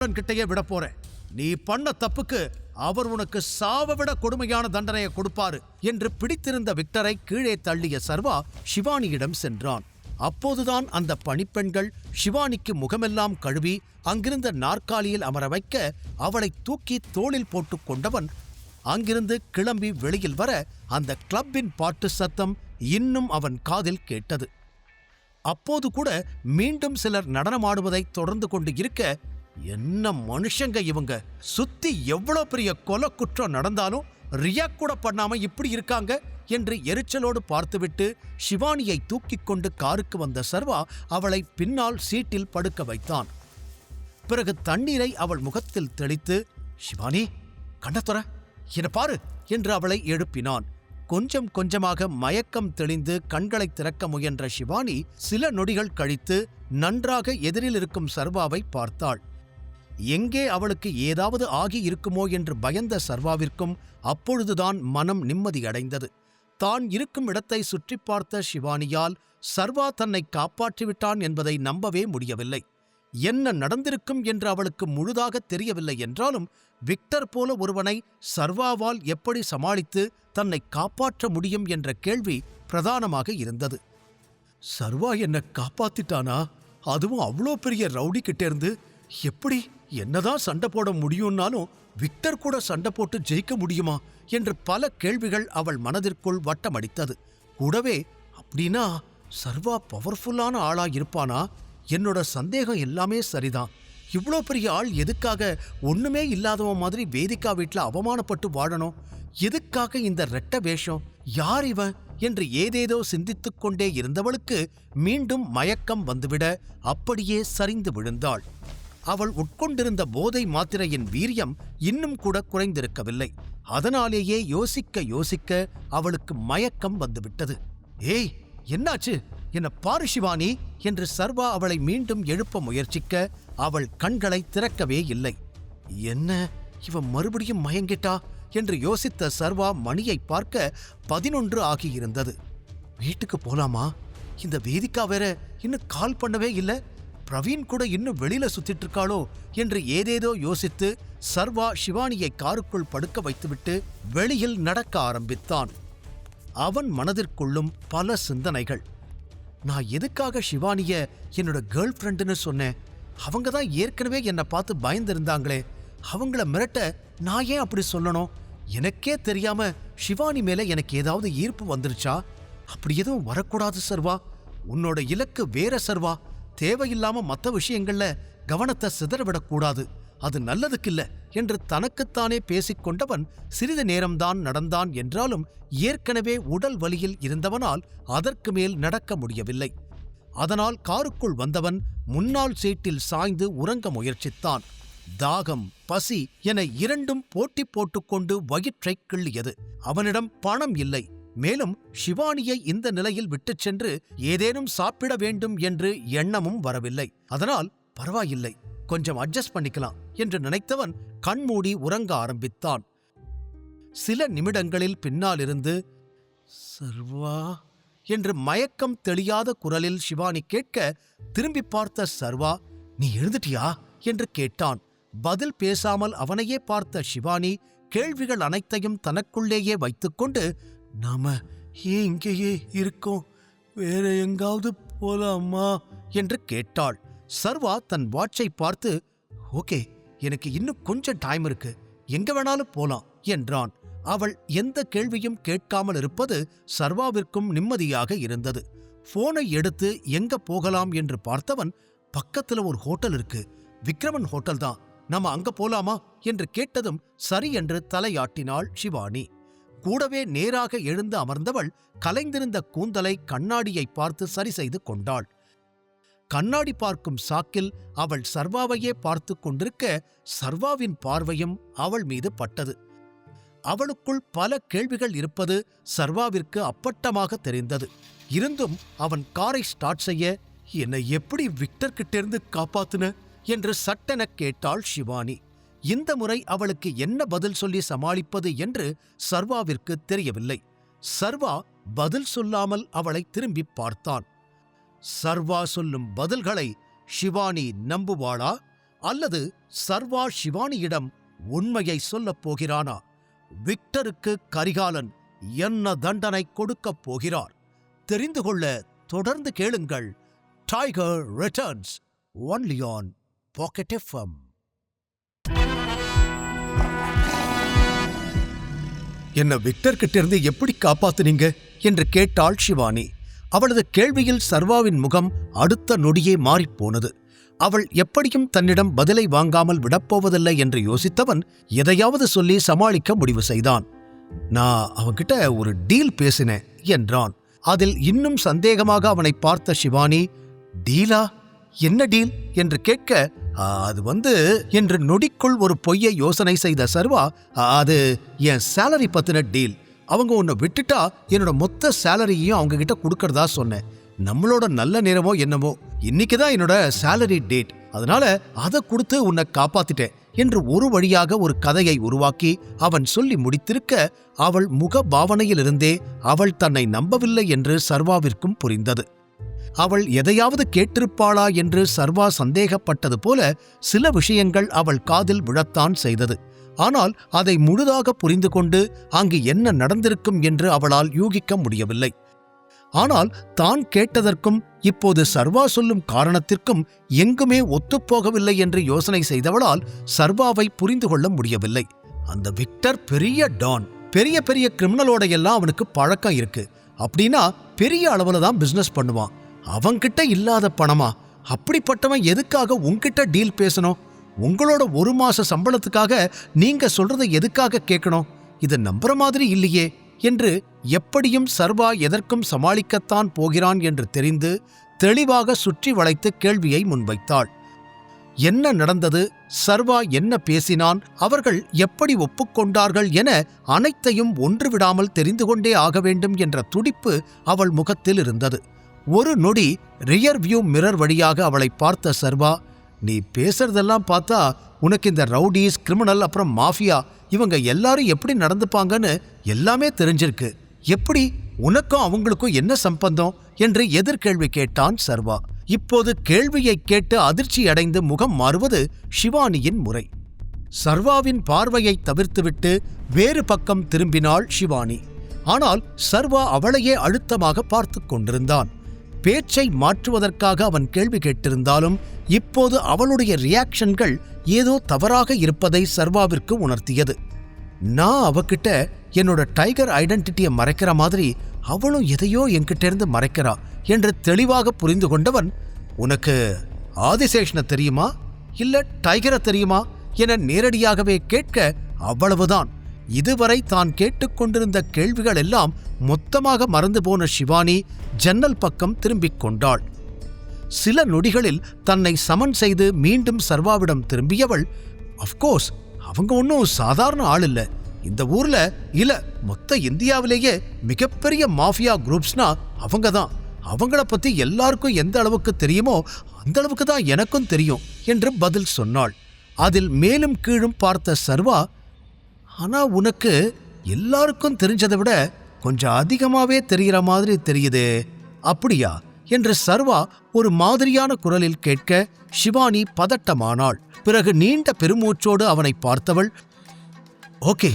கிட்டையே விட போறேன். நீ பண்ண தப்புக்கு அவர் உனக்கு சாவ விட கொடுமையான தண்டனையை கொடுப்பாரு என்று பிடித்திருந்த விக்டரை கீழே தள்ளிய சர்வா ஷிவானியிடம் சென்றான். அப்போதுதான் அந்த பணிப்பெண்கள் ஷிவானிக்கு முகமெல்லாம் கழுவி அங்கிருந்த நாற்காலியில் அமர வைக்க அவளை தூக்கி தோளில் போட்டுக் கொண்டவன் அங்கிருந்து கிளம்பி வெளியில் வர அந்த கிளப்பின் பாட்டு சத்தம் இன்னும் அவன் காதில் கேட்டது. அப்போது கூட மீண்டும் சிலர் நடனமாடுவதை தொடர்ந்து கொண்டு இருக்க, என்ன மனுஷங்க இவங்க, சுத்தி எவ்வளவு பெரிய கொலை குற்றம் நடந்தாலும் ரியாக்ட் கூட பண்ணாம இப்படி இருக்காங்க என்று எரிச்சலோடு பார்த்துவிட்டு ஷிவானியை தூக்கிக் கொண்டு காருக்கு வந்த சர்வா அவளை பின்னால் சீட்டில் படுக்க வைத்தான். பிறகு தண்ணீரை அவள் முகத்தில் தெளித்து, ஷிவானி கண்ணத்துற என்ன பாரு என்று அவளை எழுப்பினான். கொஞ்சம் கொஞ்சமாக மயக்கம் தெளிந்து கண்களை திறக்க முயன்ற ஷிவானி சில நொடிகள் கழித்து நன்றாக எதிரில் இருக்கும் சர்வாவை பார்த்தாள். எங்கே அவளுக்கு ஏதாவது ஆகி இருக்குமோ என்று பயந்த சர்வாவிற்கும் அப்பொழுதுதான் மனம் நிம்மதியடைந்தது. தான் இருக்கும் இடத்தை சுற்றி பார்த்த ஷிவானியால் சர்வா தன்னை காப்பாற்றிவிட்டான் என்பதை நம்பவே முடியவில்லை. என்ன நடந்திருக்கும் என்று அவளுக்கு முழுதாக தெரியவில்லை என்றாலும் விக்டர் போல ஒருவனை சர்வாவால் எப்படி சமாளித்து தன்னை காப்பாற்ற முடியும் என்ற கேள்வி பிரதானமாக இருந்தது. சர்வா என்னை காப்பாத்திட்டானா? அதுவும் அவ்வளோ பெரிய ரவுடி கிட்டேருந்து எப்படி என்னதான் சண்டை போட முடியும்னாலும் விக்டர் கூட சண்டை போட்டு ஜெயிக்க முடியுமா என்று பல கேள்விகள் அவள் மனதிற்குள் வட்டமடித்தது. கூடவே அப்படின்னா சர்வா பவர்ஃபுல்லான ஆளா இருப்பானா? என்னோட சந்தேகம் எல்லாமே சரிதான். இவ்வளோ பெரிய ஆள் எதுக்காக ஒண்ணுமே இல்லாதவன் மாதிரி வேதிகா வீட்டில் அவமானப்பட்டு வாழணும்? எதுக்காக இந்த ரெட்ட வேஷம்? யார் இவன் என்று ஏதேதோ சிந்தித்துக் கொண்டே இருந்தவளுக்கு மீண்டும் மயக்கம் வந்துவிட அப்படியே சரிந்து விழுந்தாள். அவள் உட்கொண்டிருந்த போதை மாத்திரையின் வீரியம் இன்னும் கூட குறைந்திருக்கவில்லை. அதனாலேயே யோசிக்க யோசிக்க அவளுக்கு மயக்கம் வந்துவிட்டது. ஏய், என்னாச்சு? என்ன பாரு ஷிவானி என்று சர்வா அவளை மீண்டும் எழுப்ப முயற்சிக்க அவள் கண்களை திறக்கவே இல்லை. என்ன, இவன் மறுபடியும் மயங்கிட்டா என்று யோசித்த சர்வா மணியை பார்க்க 11 ஆகியிருந்தது. வீட்டுக்கு போலாமா? இந்த வேதிகா வேற இன்னும் கால் பண்ணவே இல்லை. பிரவீன் கூட இன்னும் வெளியில சுத்திட்டு இருக்காளோ என்று ஏதேதோ யோசித்து சர்வா ஷிவானியை காருக்குள் படுக்க வைத்துவிட்டு வெளியில் நடக்க ஆரம்பித்தான். அவன் மனதிற்குள்ளும் பல சிந்தனைகள். நான் எதுக்காக ஷிவானிய என்னோட கேர்ள் ஃப்ரெண்டுன்னு சொன்னேன்? அவங்க தான் ஏற்கனவே என்னை பார்த்து பயந்திருந்தாங்களே, அவங்கள மிரட்ட நான் ஏன் அப்படி சொல்லணும்? எனக்கே தெரியாம ஷிவானி மேல எனக்கு ஏதாவது ஈர்ப்பு வந்துருச்சா? அப்படி எதுவும் வரக்கூடாது சர்வா. உன்னோட இலக்கு வேற சர்வா. தேவையில்லாம மற்ற விஷயங்கள்ல கவனத்தை சிதறவிடக்கூடாது. அது நல்லதுக்கில்ல என்று தனக்குத்தானே பேசிக்கொண்டவன் சிறிது நேரம்தான் நடந்தான் என்றாலும் ஏற்கனவே உடல் வலியில் இருந்தவனால் அதற்கு மேல் நடக்க முடியவில்லை. அதனால் காருக்குள் வந்தவன் முன்னால் சீட்டில் சாய்ந்து உறங்க முயற்சித்தான். தாகம், பசி என இரண்டும் போட்டி போட்டுக்கொண்டு வயிற்றை கிள்ளியது. அவனிடம் பணம் இல்லை. மேலும் ஷிவானியை இந்த நிலையில் விட்டுச் சென்று ஏதேனும் சாப்பிட வேண்டும் என்று எண்ணமும் வரவில்லை. அதனால் பரவாயில்லை, கொஞ்சம் அட்ஜஸ்ட் பண்ணிக்கலாம் என்று நினைத்தவன் கண்மூடி உறங்க ஆரம்பித்தான். சில நிமிடங்களில் பின்னாலிருந்து சர்வா என்று மயக்கம் தெளியாத குரலில் ஷிவானி கேட்க திரும்பி பார்த்த சர்வா, நீ எழுந்துட்டியா என்று கேட்டான். பதில் பேசாமல் அவனையே பார்த்த ஷிவானி கேள்விகள் அனைத்தையும் தனக்குள்ளேயே வைத்துக்கொண்டு, நாம ஏன் இங்கேயே இருக்கோம், வேற எங்காவது போலாமா என்று கேட்டாள். சர்வா தன் வாட்சை பார்த்து, ஓகே, எனக்கு இன்னும் கொஞ்சம் டைம் இருக்கு, எங்க வேணாலும் போலாம் என்றான். அவள் எந்த கேள்வியும் கேட்காமல் இருப்பது சர்வாவிற்கும் நிம்மதியாக இருந்தது. போனை எடுத்து எங்க போகலாம் என்று பார்த்தவன், பக்கத்துல ஒரு ஹோட்டல் இருக்கு, விக்ரமன் ஹோட்டல் தான், நாம அங்க போலாமா என்று கேட்டதும் சரி என்று தலையாட்டினாள் ஷிவானி. கூடவே நேராக எழுந்து அமர்ந்தவள் கலைந்திருந்த கூந்தலை கண்ணாடியை பார்த்து சரி செய்து கொண்டாள். கண்ணாடி பார்க்கும் சாக்கில் அவள் சர்வாவையே பார்த்து கொண்டிருக்க சர்வாவின் பார்வையும் அவள் மீது பட்டது. அவளுக்குள் பல கேள்விகள் இருப்பது சர்வாவிற்கு அப்பட்டமாக தெரிந்தது. இருந்தும் அவன் காரை ஸ்டார்ட் செய்ய, என்னை எப்படி விக்டர் கிட்டேருந்து காப்பாத்துன என்று சட்டென கேட்டாள் ஷிவானி. இந்த முறை அவளுக்கு என்ன பதில் சொல்லி சமாளிப்பது என்று சர்வாவிற்கு தெரியவில்லை. சர்வா பதில் சொல்லாமல் அவளை திரும்பி பார்த்தான். சர்வா சொல்லும் பதில்களை ஷிவானி நம்புவாளா? அல்லது சர்வா ஷிவானியிடம் உண்மையை சொல்லப் போகிறானா? விக்டருக்கு கரிகாலன் என்ன தண்டனை கொடுக்கப் போகிறார்? தெரிந்து கொள்ள தொடர்ந்து கேளுங்கள். Tiger Returns only on Pocket FM. என்ன விக்டர் கிட்ட இருந்து எப்படி காப்பாத்துனீங்க என்று கேட்டாள் ஷிவானி. அவளது கேள்வியில் சர்வாவின் முகம் அடுத்த நொடியே மாறிப்போனது. அவள் எப்படியும் தன்னிடம் பதிலை வாங்காமல் விடப்போவதில்லை என்று யோசித்தவன் எதையாவது சொல்லி சமாளிக்க முடிவு செய்தான். நான் அவன்கிட்ட ஒரு டீல் பேசினேன் என்றான். அதில் இன்னும் சந்தேகமாக அவனை பார்த்த ஷிவானி, டீலா? என்ன டீல் என்று கேட்க, அது என்று நொடிக்குள் ஒரு பொய்யை யோசனை செய்த சர்வா, அது என் சேலரி பத்தின டீல். அவங்க உன்னை விட்டுட்டா என்னோட மொத்த சேலரியையும் அவங்க கிட்ட கொடுக்கறதா சொன்னேன். நம்மளோட நல்ல நேரமோ என்னமோ, இன்னைக்குதான் என்னோட சேலரி டேட், அதனால அதை கொடுத்து உன்னை காப்பாத்திட்டேன் என்று ஒரு வழியாக ஒரு கதையை உருவாக்கி அவன் சொல்லி முடித்திருக்க, அவள் முக பாவனையிலிருந்தே அவள் தன்னை நம்பவில்லை என்று சர்வாவிற்கும் புரிந்தது. அவள் எதையாவது கேட்டிருப்பாளா என்று சர்வா சந்தேகப்பட்டது போல சில விஷயங்கள் அவள் காதில் விழத்தான் செய்தது. ஆனால் அதை முழுதாக புரிந்து கொண்டு அங்கு என்ன நடந்திருக்கும் என்று அவளால் யூகிக்க முடியவில்லை. ஆனால் தான் கேட்டதற்கும் இப்போது சர்வா சொல்லும் காரணத்திற்கும் எங்குமே ஒத்துப்போகவில்லை என்று யோசனை செய்தவளால் சர்வாவை புரிந்து கொள்ள முடியவில்லை. அந்த விக்டர் பெரிய டான், பெரிய பெரிய கிரிமினலோட எல்லாம் அவனுக்கு பழக்கம் இருக்கு. அப்படின்னா பெரிய அளவுல தான் பிசினஸ் பண்ணுவான். அவன்கிட்ட இல்லாத பணமா? அப்படிப்பட்டவன் எதுக்காக உன்கிட்ட டீல் பேசணும்? உங்களோட 1 மாச சம்பளத்துக்காக நீங்க சொல்றதை எதுக்காக கேட்கணும்? இது நம்புற மாதிரி இல்லையே என்று எப்படியும் சர்வா எதற்கும் சமாளிக்கத்தான் போகிறான் என்று தெரிந்து தெளிவாக சுற்றி வளைத்து கேள்வியை முன்வைத்தாள். என்ன நடந்தது? சர்வா என்ன பேசினான்? அவர்கள் எப்படி ஒப்புக்கொண்டார்கள் என அனைத்தையும் ஒன்றுவிடாமல் தெரிந்து கொண்டே ஆக வேண்டும் என்ற துடிப்பு அவள் முகத்தில் இருந்தது. ஒரு நொடி ரியர் வியூ மிரர் வழியாக அவளை பார்த்த சர்வா, நீ பேசுறதெல்லாம் பார்த்தா உனக்கு இந்த ரவுடிஸ், கிரிமினல், அப்புறம் மாஃபியா இவங்க எல்லாரும் எப்படி நடந்துப்பாங்கன்னு எல்லாமே தெரிஞ்சிருக்கு. எப்படி? உனக்கும் அவங்களுக்கும் என்ன சம்பந்தம் என்று எதிர்கேள்வி கேட்டான் சர்வா. இப்போது கேள்வியை கேட்டு அதிர்ச்சி அடைந்து முகம் மாறுவது ஷிவானியின் முறை. சர்வாவின் பார்வையை தவிர்த்துவிட்டு வேறு பக்கம் திரும்பினாள் ஷிவானி. ஆனால் சர்வா அவளையே அழுத்தமாக பார்த்து கொண்டிருந்தான். பேச்சை மாற்றுவதற்காக அவன் கேள்வி கேட்டிருந்தாலும் இப்போது அவளுடைய ரியாக்ஷன்கள் ஏதோ தவறாக இருப்பதை சர்வாவிற்கு உணர்த்தியது. நான் அவகிட்ட என்னோட டைகர் ஐடென்டிட்டியை மறைக்கிற மாதிரி அவளும் எதையோ என்கிட்ட இருந்து மறைக்கிறா என்று தெளிவாக புரிந்து கொண்டவன், உனக்கு ஆதிசேஷனை தெரியுமா இல்ல டைகரை தெரியுமா என நேரடியாகவே கேட்க, அவ்வளவுதான். இதுவரை தான் கேட்டுக்கொண்டிருந்த கேள்விகள் எல்லாம் மொத்தமாக மறந்து போன ஷிவானி ஜன்னல் பக்கம் திரும்பிக் கொண்டாள். சில நொடிகளில் தன்னை சமன் செய்து மீண்டும் சர்வாவிடம் திரும்பியவள், அஃப்கோர்ஸ் அவங்க ஒன்றும் சாதாரண ஆள் இல்ல. இந்த ஊர்ல இல்ல மொத்த இந்தியாவிலேயே மிகப்பெரிய மாஃபியா குரூப்ஸ்னா அவங்க தான். அவங்கள பத்தி எல்லாருக்கும் எந்த அளவுக்கு தெரியுமோ அந்த அளவுக்கு தான் எனக்கும் தெரியும் என்று பதில் சொன்னாள். அதில் மேலும் கீழும் பார்த்த சர்வா, ஆனா உனக்கு எல்லாருக்கும் தெரிஞ்சதை விட கொஞ்சம் அதிகமாவே தெரிகிற மாதிரி தெரியுதே, அப்படியா என்று சர்வா ஒரு மாதிரியான குரலில் கேட்க ஷிவானி பதட்டமானாள். பிறகு நீண்ட பெருமூச்சோடு அவனை பார்த்தவள், ஓகே,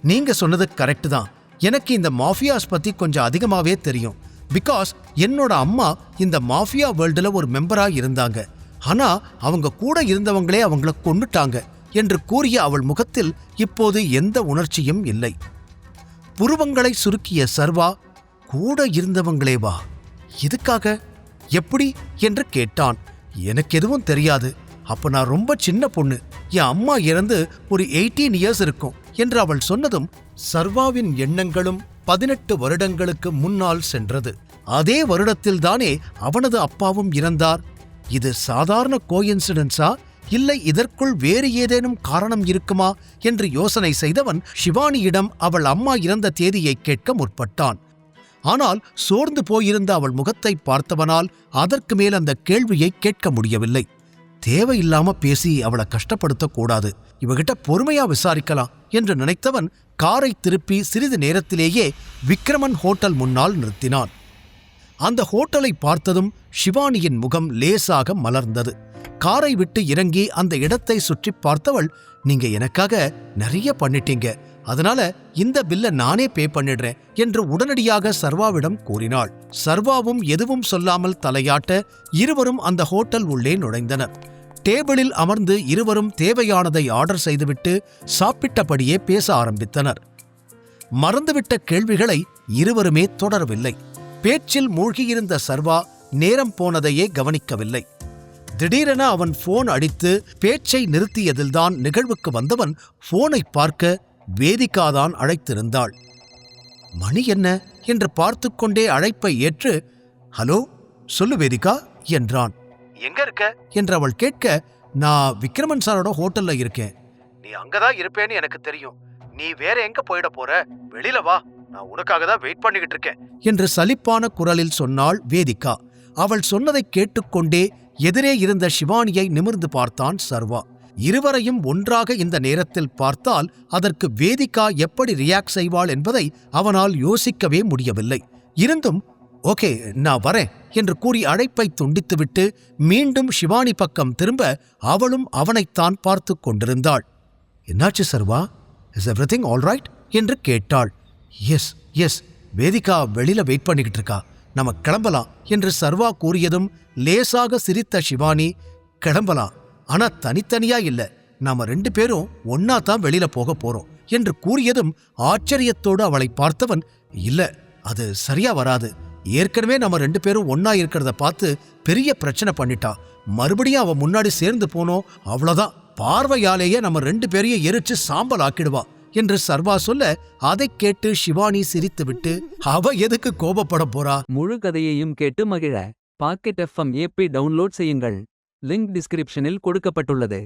நீங்க சொன்னது கரெக்ட் தான். எனக்கு இந்த மாஃபியாஸ் பத்தி கொஞ்சம் அதிகமாவே தெரியும். பிகாஸ் என்னோட அம்மா இந்த மாஃபியா வேர்ல்டுல ஒரு மெம்பரா இருந்தாங்க. ஆனா அவங்க கூட இருந்தவங்களே அவங்கள கொன்னுட்டாங்க என்று கூறிய அவள் முகத்தில் இப்போது எந்த உணர்ச்சியும் இல்லை. புருவங்களை சுருக்கிய சர்வா, கூட இருந்தவங்களேவா? எதுக்காக? எப்படி என்று கேட்டான். எனக்கு எதுவும் தெரியாது. அப்ப நான் ரொம்ப சின்ன பொண்ணு. என் அம்மா இறந்து ஒரு 18 இயர்ஸ் இருக்கும் என்று அவள் சொன்னதும் சர்வாவின் எண்ணங்களும் 18 வருடங்களுக்கு முன்னால் சென்றது. அதே வருடத்தில்தானே அவனது அப்பாவும் இறந்தார். இது சாதாரண கோயின்சிடன்ஸா இல்லை இதற்குள் வேறு ஏதேனும் காரணம் இருக்குமா என்று யோசனை செய்தவன் ஷிவானியிடம் அவள் அம்மா இறந்த தேதியை கேட்க முற்பட்டான். ஆனால் சோர்ந்து போயிருந்த அவள் முகத்தை பார்த்தவனால் அதற்கு மேல் அந்த கேள்வியை கேட்க முடியவில்லை. தேவையில்லாம பேசி அவளை கஷ்டப்படுத்தக்கூடாது, இவகிட்ட பொறுமையா விசாரிக்கலாம் என்று நினைத்தவன் காரை திருப்பி சிறிது நேரத்திலேயே விக்ரமன் ஹோட்டல் முன்னால் நிறுத்தினான். அந்த ஹோட்டலை பார்த்ததும் ஷிவானியின் முகம் லேசாக மலர்ந்தது. காரை விட்டு இறங்கி அந்த இடத்தை சுற்றி பார்த்தவள், நீங்க எனக்காக நிறைய பண்ணிட்டீங்க, அதனால இந்த பில்லை நானே பே பண்ணிடுறேன் என்று உடனடியாக சர்வாவிடம் கூறினாள். சர்வாவும் எதுவும் சொல்லாமல் தலையாட்ட இருவரும் அந்த ஹோட்டல் உள்ளே நுழைந்தனர். டேபிளில் அமர்ந்து இருவரும் தேவையானதை ஆர்டர் செய்துவிட்டு சாப்பிட்டபடியே பேச ஆரம்பித்தனர். மறந்துவிட்ட கேள்விகளை இருவருமே தொடரவில்லை. பேச்சில் மூழ்கியிருந்த சர்வா நேரம் போனதையே கவனிக்கவில்லை. திடீரென அவன் போன் அடித்து பேச்சை நிறுத்தியதில்தான் நிகழ்வுக்கு வந்தவன் போனை பார்க்க வேதிகாதான் அழைத்திருந்தாள். மணி என்ன என்று பார்த்து கொண்டே அழைப்பை ஏற்று, ஹலோ சொல்லு வேதிகா என்றான். எங்க இருக்க என்று அவள் கேட்க, நான் விக்ரமன் சாரோட ஹோட்டல்ல இருக்கேன். நீ அங்கதான் இருப்பேன்னு எனக்கு தெரியும். நீ வேற எங்க போயிட போற? வெளியில வா, நான் உனக்காக தான் வெயிட் பண்ணிக்கிட்டு இருக்கேன் என்று சலிப்பான குரலில் சொன்னாள் வேதிகா. அவள் சொன்னதை கேட்டுக்கொண்டே எதிரே இருந்த ஷிவானியை நிமிர்ந்து பார்த்தான் சர்வா. இருவரையும் ஒன்றாக இந்த நேரத்தில் பார்த்தால் அதற்கு வேதிகா எப்படி ரியாக்ட் செய்வாள் என்பதை அவனால் யோசிக்கவே முடியவில்லை. இருந்தும் ஓகே நான் வரேன் என்று கூறி அழைப்பை துண்டித்துவிட்டு மீண்டும் ஷிவானி பக்கம் திரும்ப அவளும் அவனைத்தான் பார்த்து கொண்டிருந்தாள். என்னாச்சு சர்வா? இஸ் எவ்ரிதிங் ஆல் ரைட் என்று கேட்டாள். எஸ் எஸ், வேதிகா வெளியில வெயிட் பண்ணிக்கிட்டு இருக்கா, நம்ம கிளம்பலாம் என்று சர்வா கூறியதும் லேசாக சிரித்த ஷிவானி, கிளம்பலாம், ஆனா தனித்தனியா இல்ல, நாம 2 பேரும் ஒன்னா தான் வெளியில போக போறோம் என்று கூறியதும் ஆச்சரியத்தோடு அவளை பார்த்தவன், இல்ல அது சரியா வராது, ஏற்கனவே நம்ம 2 பேரும் ஒன்னா இருக்கிறத பார்த்து பெரிய பிரச்சனை பண்ணிட்டா, மறுபடியும் அவ முன்னாடி சேர்ந்து போனோம், அவ்வளவுதான், பார்வையாலேயே நம்ம 2 பேரையும் எரிச்சு சாம்பல் ஆக்கிடுவா என்று சர்வா சொல்ல, அதை கேட்டு ஷிவானி சிரித்துவிட்டு, அவ எதுக்கு கோபப்பட போறா? முழு கதையையும் கேட்டு மகிழ பாக்கெட் FM ஆப்பை டவுன்லோட் செய்யுங்கள். லிங்க் டிஸ்கிரிப்ஷனில் கொடுக்கப்பட்டுள்ளது.